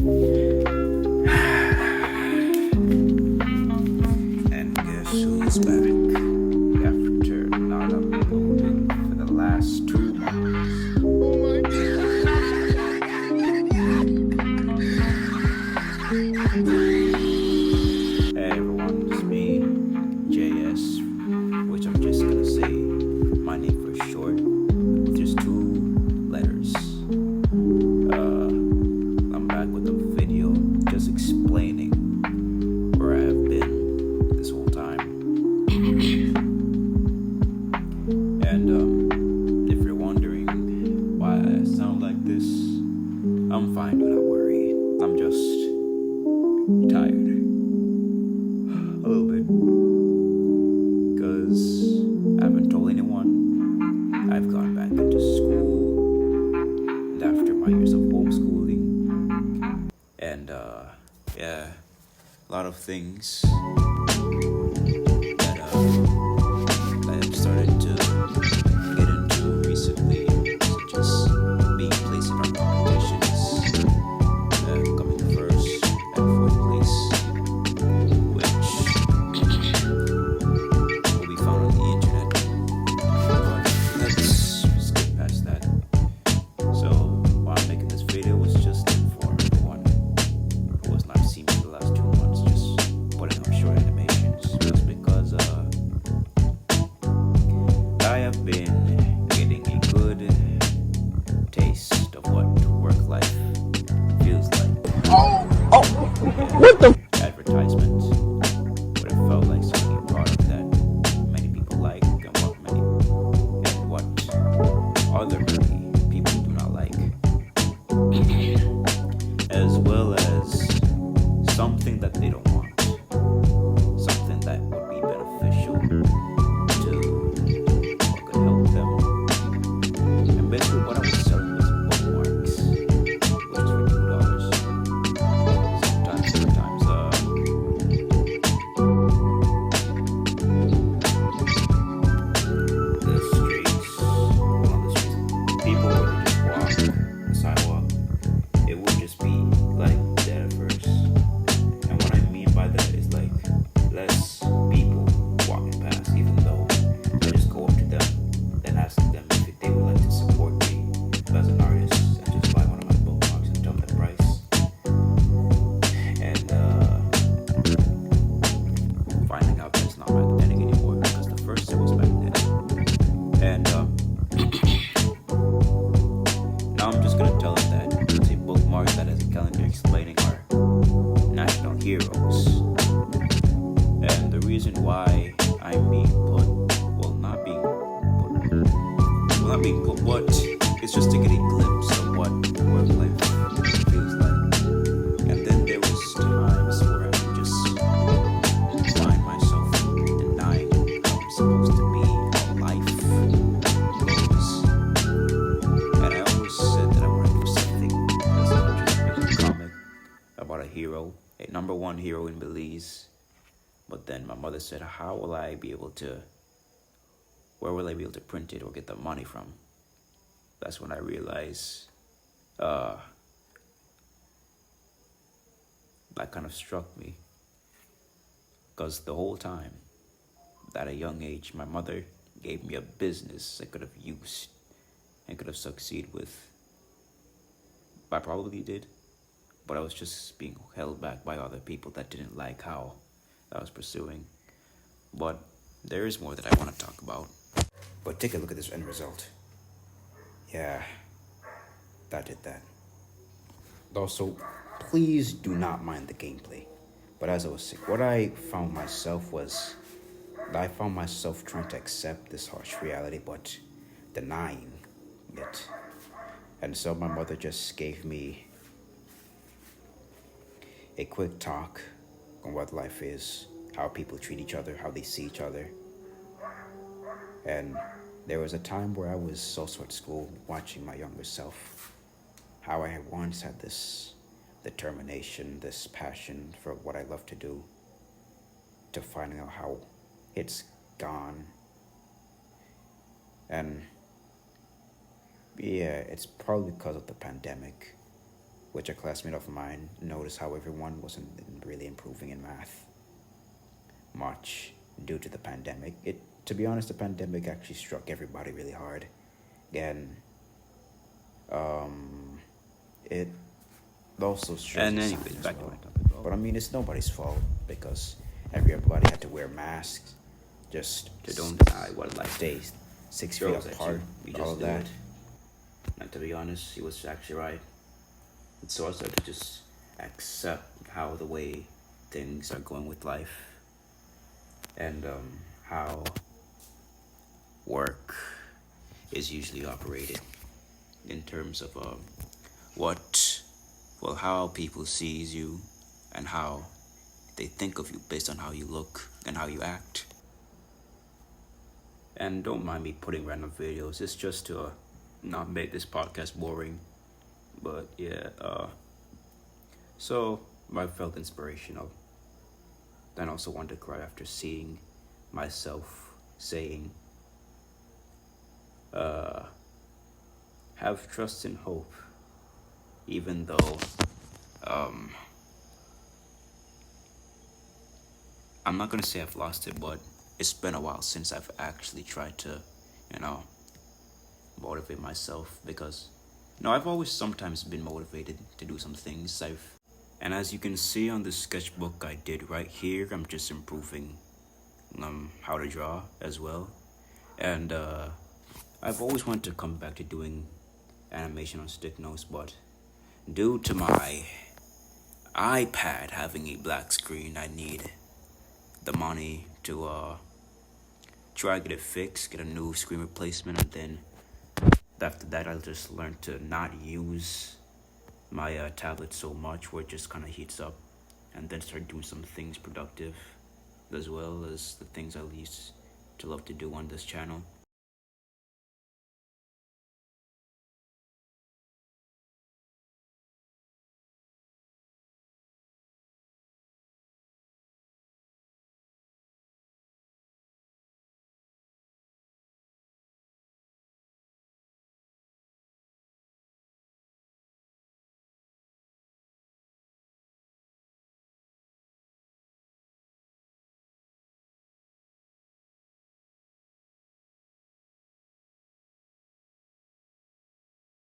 And guess who's back? After not uploading for the last 2 months. Hey everyone, it's me, JS, which I'm just gonna say my name for short, with just 2 letters. I'm back with a video just explaining where I have been this whole time. And if you're wondering why I sound like this, I'm fine, do not worry. I'm just tired. A little bit. Because I haven't told anyone. I've gone back into school. And after my years of homeschooling. And yeah, a lot of things that I have started to get into recently, such as being placed in our competitions, coming first and fourth place, which will be found on the internet. But let's skip past that. So why I'm making this video was just for everyone who has not seen me for the last 2 months, just putting up short animations, just because I have been getting a good taste of what work life feels like. What the advertisement would have felt like selling a product that many people like and what other many people do not like, as well as something that they don't want, something that would be beneficial to what could help them. And basically what I was selling was bookmarks, which is for $2. Sometimes on the streets, people would just walk the sidewalk. It would just be like that at first. And what I mean by that is like less people walking past, even though I just go up to them and ask them if they would like to support me as an artist and just buy one of my bookmarks and tell them the price. And finding out that it's not back then anymore, because the first it was back then. And now I'm just gonna tell them that it's a bookmark that has a calendar explaining our national heroes. And the reason why I'm being put, not being put, but it's just to get a glimpse of what work life feels like. And then there was times where I would just find myself denying how I'm supposed to be, how life goes. And I always said that I want to do something that's not just make a comic about a hero, a number one hero in Belize. But then my mother said, where will I be able to print it or get the money from? That's when I realized, that kind of struck me. Because the whole time, at a young age, my mother gave me a business I could have used and could have succeeded with. I probably did, but I was just being held back by other people that didn't like how I was pursuing. But there is more that I want to talk about. But take a look at this end result. Yeah, that did that. Also, please do not mind the gameplay. But as I was saying, what I found myself trying to accept this harsh reality, but denying it. And so my mother just gave me a quick talk on what life is, how people treat each other, how they see each other. And there was a time where I was also at school watching my younger self, how I had once had this determination, this passion for what I love to do, to finding out how it's gone. And yeah, it's probably because of the pandemic. which a classmate of mine noticed how everyone wasn't really improving in math much due to the pandemic. To be honest, the pandemic actually struck everybody really hard, and it also shows And a anyways, sign as back to well. my topic. But I mean, it's nobody's fault because everybody had to wear masks, just To don't deny what life stay 6 feet throws at apart, you. You all just of do that. it. And to be honest, he was actually right. It's also to just accept how the way things are going with life, and how work is usually operated in terms of how people sees you and how they think of you based on how you look and how you act. And don't mind me putting random videos. It's just to not make this podcast boring. But yeah, so I felt inspirational. Then also wanted to cry after seeing myself saying, have trust and hope, even though I'm not gonna say I've lost it, but it's been a while since I've actually tried to, motivate myself, because I've always sometimes been motivated to do some things. And as you can see on the sketchbook I did right here, I'm just improving how to draw as well. And I've always wanted to come back to doing animation on stick notes, but due to my iPad having a black screen, I need the money to try to get it fixed, get a new screen replacement, and then after that I'll just learn to not use my tablet so much where it just kind of heats up, and then start doing some things productive as well as the things I used to love to do on this channel.